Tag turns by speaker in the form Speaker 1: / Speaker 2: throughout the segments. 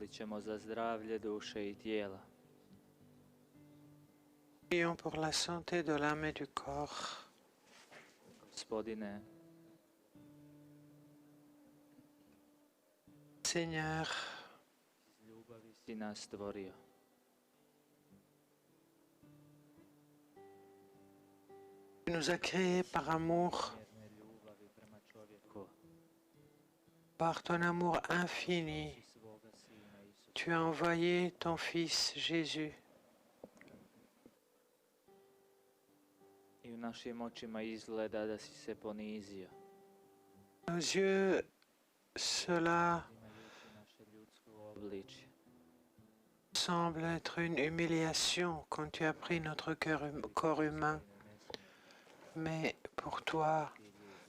Speaker 1: Molit ćemo za zdravlje duše i tijela.
Speaker 2: Prions pour la santé de l'âme et du corps.
Speaker 1: Gospodine,
Speaker 2: Seigneur,
Speaker 1: iz ljubavi si nas stvorio.
Speaker 2: tu nous as créés par amour,
Speaker 1: Mjerne ljubavi prema čovjeku.
Speaker 2: par ton amour infini.
Speaker 1: I svoga Sina Isusa.
Speaker 2: Tu as envoyé ton Fils Jésus.
Speaker 1: I u našim očima izgleda da si se ponizio.
Speaker 2: Nos yeux, cela
Speaker 1: Imajući naše ljudsko obličje.
Speaker 2: semble être une humiliation quand tu as pris notre corps humain. Mais pour toi,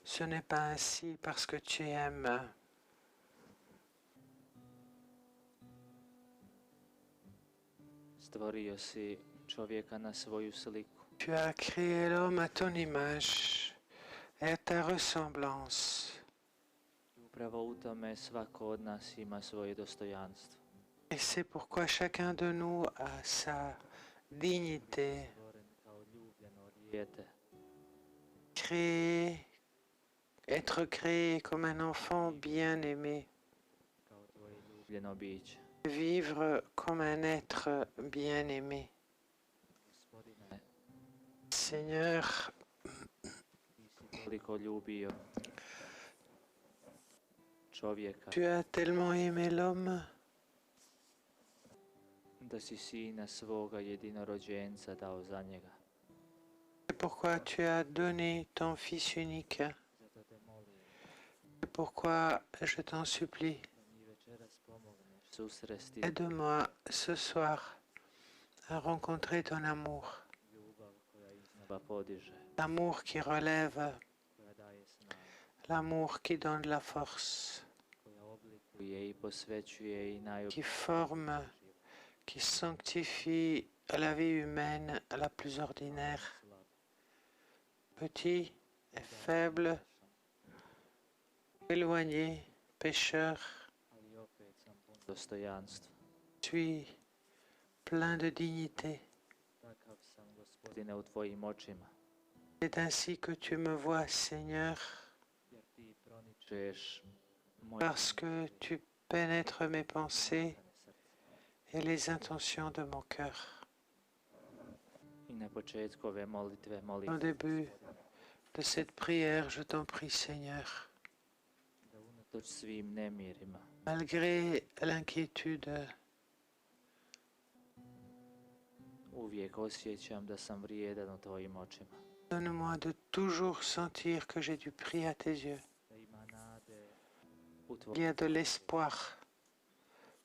Speaker 2: ce n'est pas ainsi parce que tu aimes.
Speaker 1: Stvorio si čovjeka na svoju sliku.
Speaker 2: Tu as créé l'homme à ton image et à ta ressemblance.
Speaker 1: I upravo u tome svako od nas ima svoje dostojanstvo.
Speaker 2: Et c'est pourquoi chacun de nous a sa dignité,
Speaker 1: Stvoren kao ljubljeno dijete.
Speaker 2: être créé comme un enfant bien-aimé,
Speaker 1: Kao tvoje ljubljeno biće.
Speaker 2: vivre comme un être bien-aimé.
Speaker 1: Gospodine,
Speaker 2: Seigneur,
Speaker 1: ti si toliko ljubio čovjeka
Speaker 2: tu as tellement aimé l'homme
Speaker 1: da si Sina svoga jedinorođenca dao za njega.
Speaker 2: c'est pourquoi tu as donné ton Fils unique.
Speaker 1: Zato te molim
Speaker 2: C'est pourquoi je t'en supplie,
Speaker 1: da mi večeras pomogneš susresti
Speaker 2: aide-moi ce soir à rencontrer ton amour,
Speaker 1: ljubav koja iz neba podiže,
Speaker 2: l'amour qui relève,
Speaker 1: koja daje snagu,
Speaker 2: l'amour qui donne la force,
Speaker 1: koja oblikuje i posvećuje i
Speaker 2: qui
Speaker 1: najopćenije
Speaker 2: forme, qui sanctifie la vie humaine la plus ordinaire, petit et faible, éloigné, pécheur.
Speaker 1: ali opet sam pun dostojanstva.
Speaker 2: Tu es plein de dignité.
Speaker 1: Takav sam, Gospodine, u tvojim očima,
Speaker 2: C'est ainsi que tu me vois, Seigneur,
Speaker 1: jer ti proničeš moje
Speaker 2: parce que tu pénètres mes pensées et les intentions de mon cœur.
Speaker 1: I na početku ove molitve molim
Speaker 2: Au début
Speaker 1: Gospodine,
Speaker 2: de cette prière, je t'en prie, Seigneur,
Speaker 1: da unatoč svim nemirima
Speaker 2: malgré l'inquiétude,
Speaker 1: uvijek osjećam da sam vrijedan u tvojim očima.
Speaker 2: donne-moi de toujours sentir que j'ai du prix à tes yeux.
Speaker 1: Da ima nade u
Speaker 2: Il y a de l'espoir,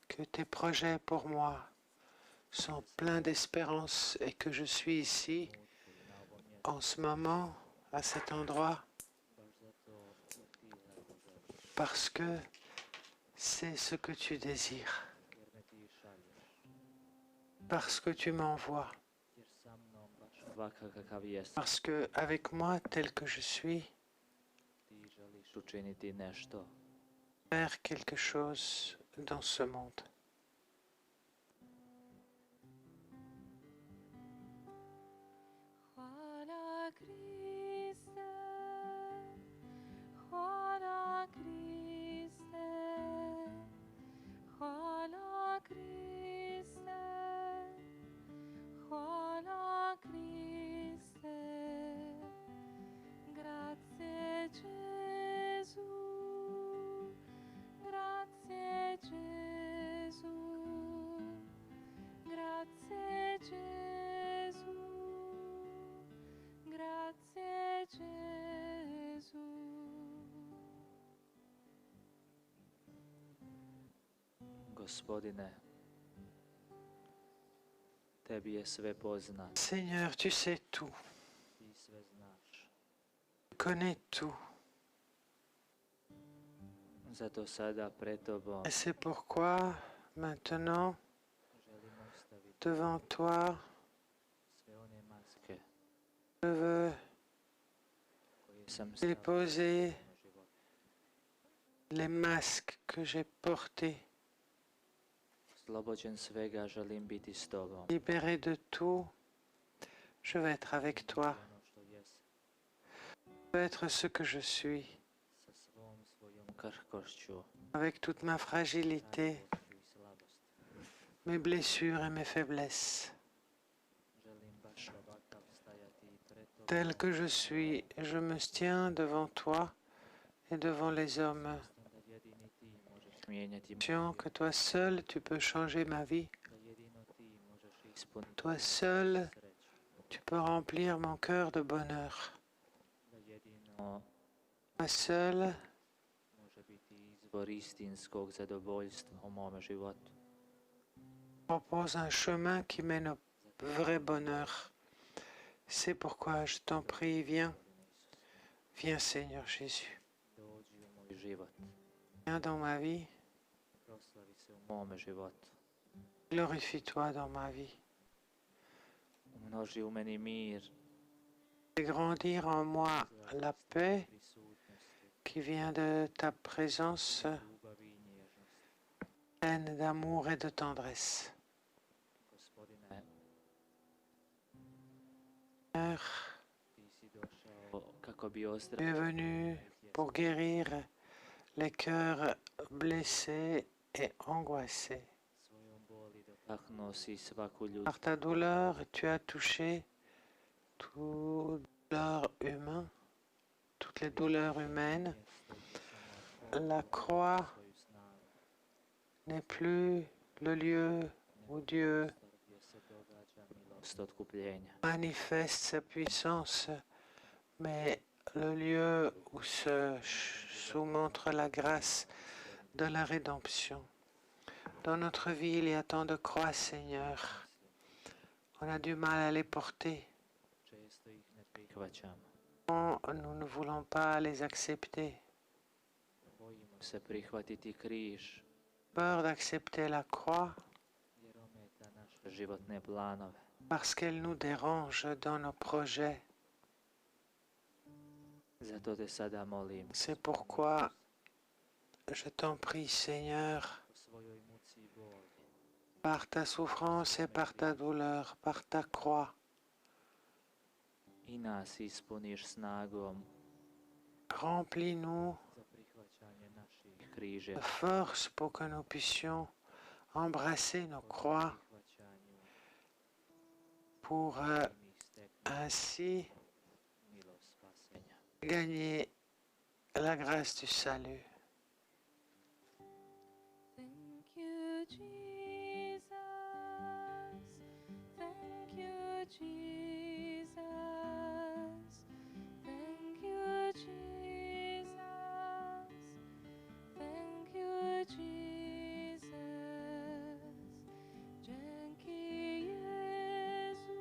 Speaker 2: que tes projets pour moi sont pleins d'espérance et que je suis ici,
Speaker 1: trenutku i na ovom mjestu.
Speaker 2: en ce moment, à cet endroit,
Speaker 1: Baš zato jer ti tako želiš,
Speaker 2: parce que c'est ce que tu désires,
Speaker 1: jer me ti šalješ,
Speaker 2: parce que tu m'envoies,
Speaker 1: jer sa mnom baš ovakav kakav jesam,
Speaker 2: parce que avec moi tel que je suis,
Speaker 1: ti želiš učiniti nešto
Speaker 2: faire quelque chose dans ce monde.
Speaker 3: Hvala Kriste, hvala Kriste, hvala Kriste, hvala Kriste. Grazie Gesù, grazie Gesù, grazie Gesù. Grazie Gesù.
Speaker 1: Gospodine, tebi je sve poznato,
Speaker 2: Seigneur, tu sais tout,
Speaker 1: ti sve znaš.
Speaker 2: tu connais tout.
Speaker 1: Zato sada pred tobom
Speaker 2: Et c'est pourquoi maintenant,
Speaker 1: želim ostaviti
Speaker 2: devant toi,
Speaker 1: sve one maske
Speaker 2: je veux
Speaker 1: koje sam stavio
Speaker 2: déposer
Speaker 1: u životu.
Speaker 2: les masques que j'ai portés
Speaker 1: Oslobođen svega, želim biti s tobom.
Speaker 2: Libéré de tout, je veux être avec toi.
Speaker 1: Ono što jesam,
Speaker 2: Je veux être ce que je suis,
Speaker 1: sa svom svojom krhkošću,
Speaker 2: avec toute ma fragilité,
Speaker 1: ranjivošću i slabosti.
Speaker 2: mes blessures et mes faiblesses.
Speaker 1: Želim baš ovakav stajati i pred tobom.
Speaker 2: Tel que je suis, je me tiens devant toi et devant les hommes.
Speaker 1: Znam da jedini ti možeš mijenjati moju
Speaker 2: Conscient que toi seul, tu peux changer ma vie.
Speaker 1: da jedino ti možeš ispuniti
Speaker 2: Toi seul,
Speaker 1: sreću.
Speaker 2: tu peux remplir mon cœur de bonheur.
Speaker 1: Da jedino
Speaker 2: Toi seul,
Speaker 1: može biti izvor istinskog zadovoljstva u mome životu.
Speaker 2: propose un chemin qui mène au vrai bonheur. C'est pourquoi je t'en prie, viens. Viens Seigneur Jésus.
Speaker 1: Dođi u moj život,
Speaker 2: Viens dans ma vie.
Speaker 1: proslavi se u mome životu.
Speaker 2: Glorifie-toi dans ma vie.
Speaker 1: Umnoži u meni mir,
Speaker 2: Fais grandir en moi la paix
Speaker 1: prisutnosti,
Speaker 2: qui vient de ta présence
Speaker 1: ljubavi i nježnosti.
Speaker 2: pleine d'amour et de tendresse.
Speaker 1: Gospodine,
Speaker 2: Seigneur,
Speaker 1: ti si došao kako bi
Speaker 2: tu es
Speaker 1: ozdravio
Speaker 2: venu pour guérir les cœurs blessés et angoissés.
Speaker 1: svojom boli dotaknuo si svaku ljudsku
Speaker 2: Par ta douleur, tu as touché toute douleur humaine, toutes les douleurs humaines.
Speaker 1: mjesto gdje sam
Speaker 2: La croix
Speaker 1: svoju snagu,
Speaker 2: n'est plus le lieu où Dieu
Speaker 1: prostor gdje se događa milost otkupljenja.
Speaker 2: manifeste sa puissance, mais le lieu où se sous-montre la grâce de la rédemption. Dans notre vie, il y a tant de croix, Seigneur. On a du mal à les porter.
Speaker 1: Često ih ne prihvaćamo.
Speaker 2: Nous ne voulons pas les accepter.
Speaker 1: Bojimo se prihvatiti križ
Speaker 2: Peur d'accepter la croix
Speaker 1: jer ometa naše životne planove.
Speaker 2: parce qu'elle nous dérange dans nos projets.
Speaker 1: Zato te sada molim
Speaker 2: C'est pourquoi je t'en prie, Seigneur,
Speaker 1: po svojoj muci i boli.
Speaker 2: par ta souffrance et par ta douleur, par ta croix,
Speaker 1: I nas ispuniš snagom
Speaker 2: remplis-nous
Speaker 1: za prihvaćanje naših
Speaker 2: de
Speaker 1: križeva.
Speaker 2: force pour que nous puissions embrasser nos croix
Speaker 1: Prihvaćanju
Speaker 2: pour
Speaker 1: mi steknemo
Speaker 2: ainsi
Speaker 1: milost spasenja.
Speaker 2: gagner la grâce du salut.
Speaker 3: Thank you, Jesus. Thank you, Jesus. Thank you, Jesus. Thank you, Jesus. Dzięki Jezu.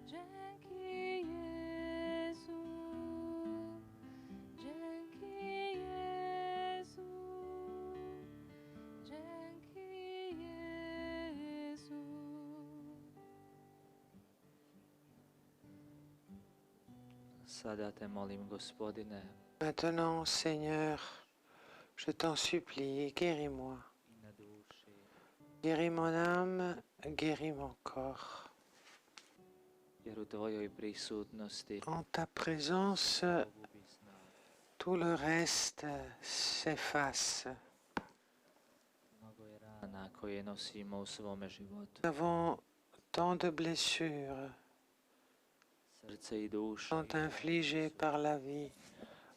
Speaker 3: Dzięki Jezu. Dzięki Jezu. Dzięki Jezu.
Speaker 1: Sada te molim, Gospodine,
Speaker 2: Maintenant, Seigneur, je t'en supplie, guéris-moi.
Speaker 1: i na duši,
Speaker 2: Guéris mon âme, guéris mon corps.
Speaker 1: jer u Tvojoj prisutnosti
Speaker 2: En ta présence,
Speaker 1: pogubi snagu.
Speaker 2: tout le reste s'efface.
Speaker 1: Mnogo je rana koje nosimo u svome životu.
Speaker 2: Nous avons tant de blessures
Speaker 1: Srce i duša
Speaker 2: sont infligées par la vie.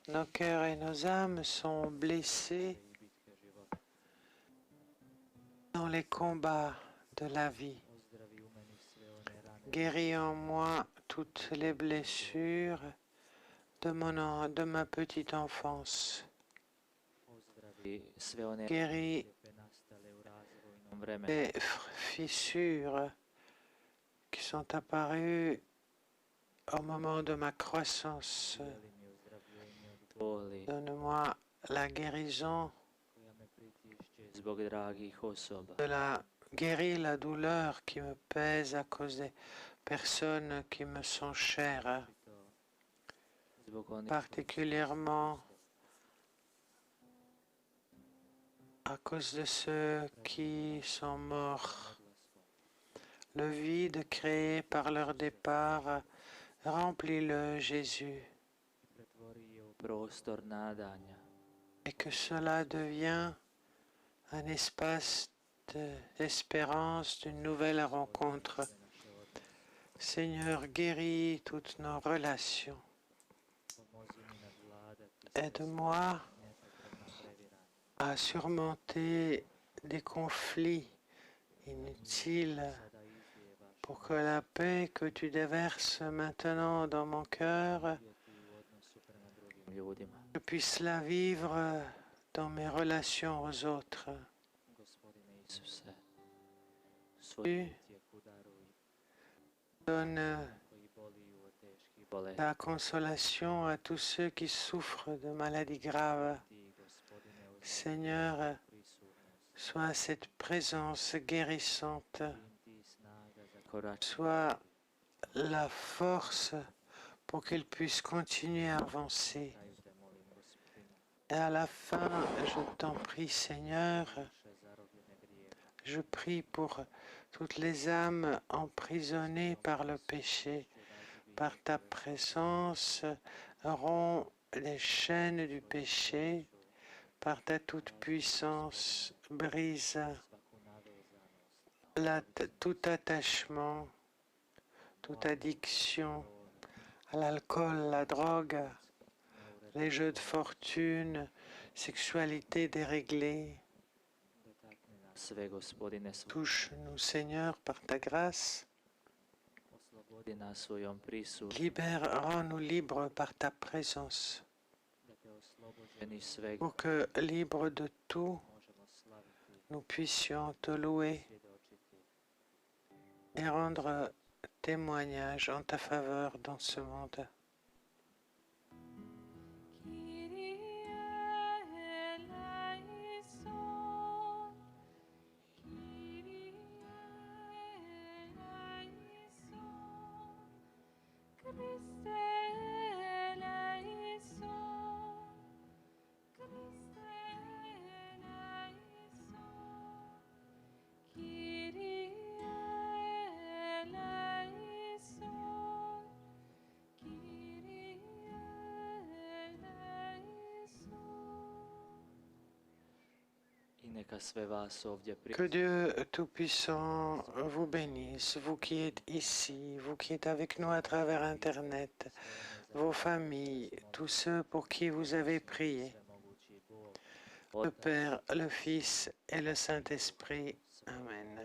Speaker 2: Nos cœurs et nos âmes sont blessés
Speaker 1: i bitke života.
Speaker 2: dans les combats de la vie.
Speaker 1: Ozdravi u meni sve one rane
Speaker 2: Guéris en moi toutes les blessures de ma petite enfance.
Speaker 1: ozdravi sve one
Speaker 2: Guéris
Speaker 1: lijepe nastale u razvojnom vremenu.
Speaker 2: les fissures qui sont apparues au moment de ma croissance.
Speaker 1: Udjeli mi ozdravljenje od boli
Speaker 2: Donne-moi la guérison
Speaker 1: koja me pritišće zbog dragih osoba.
Speaker 2: guéris la douleur qui me pèse à cause des personnes qui me sont chères,
Speaker 1: Zbog onih
Speaker 2: particulièrement à cause de ceux qui sont morts. Le vide créé par leur départ, remplis-le, Jésus,
Speaker 1: Pretvori je u prostor nadanja.
Speaker 2: et que cela devienne un espace d'espérance d'une nouvelle rencontre. Seigneur, guéris toutes nos relations.
Speaker 1: Pomozi mi nadvladati
Speaker 2: Aide-moi
Speaker 1: nepotrebna previranja.
Speaker 2: à surmonter des conflits inutiles
Speaker 1: Sada izlijevaš
Speaker 2: pour que la paix que tu déverses maintenant dans mon cœur,
Speaker 1: živjeti u odnosu prema drugim ljudima.
Speaker 2: je puisse la vivre dans mes relations aux autres.
Speaker 1: Gospodine Isuse, svoju utjehu daruj
Speaker 2: Donne
Speaker 1: koji boliju od teških bolesti.
Speaker 2: la consolation à tous ceux qui souffrent de maladies graves.
Speaker 1: Ti, Gospodine, uz
Speaker 2: Seigneur,
Speaker 1: prisutnost,
Speaker 2: sois cette présence guérissante,
Speaker 1: im ti snaga za korač.
Speaker 2: sois la force pour qu'ils puissent continuer à avancer.
Speaker 1: Kraju te molim, Gospodine,
Speaker 2: Et à la fin, je t'en prie, Seigneur,
Speaker 1: duše zarobljene grijeha.
Speaker 2: je prie pour toutes les âmes emprisonnées par le péché. Par ta présence, romps les chaînes du péché. Par ta toute-puissance, brise
Speaker 1: Svaku navezanost,
Speaker 2: tout attachement, toute addiction à l'alcool, la drogue, les jeux de fortune, sexualité déréglée.
Speaker 1: dotakni nas sve, Gospodine,
Speaker 2: Touche-nous, Seigneur, par ta grâce.
Speaker 1: oslobodi nas svojom prisutnošću,
Speaker 2: Libère, rends-nous libres par ta présence,
Speaker 1: da te oslobođeni svega
Speaker 2: pour que, libres de tout,
Speaker 1: možemo slaviti,
Speaker 2: nous puissions te louer
Speaker 1: svjedočiti.
Speaker 2: et rendre témoignage en ta faveur dans ce monde.
Speaker 3: Kyrie eleison, Kyrie eleison, Christe eleison, Christe eleison, Kyrie eleison, Kyrie eleison.
Speaker 1: I neka sve vas ovdje
Speaker 2: Que Dieu Tout-Puissant vous bénisse, vous qui êtes ici, vous qui êtes avec nous à travers Internet, vos familles, tous ceux pour qui vous avez prié,
Speaker 1: svemogući Bog,
Speaker 2: le Père, le Fils et le Saint-Esprit. Amen.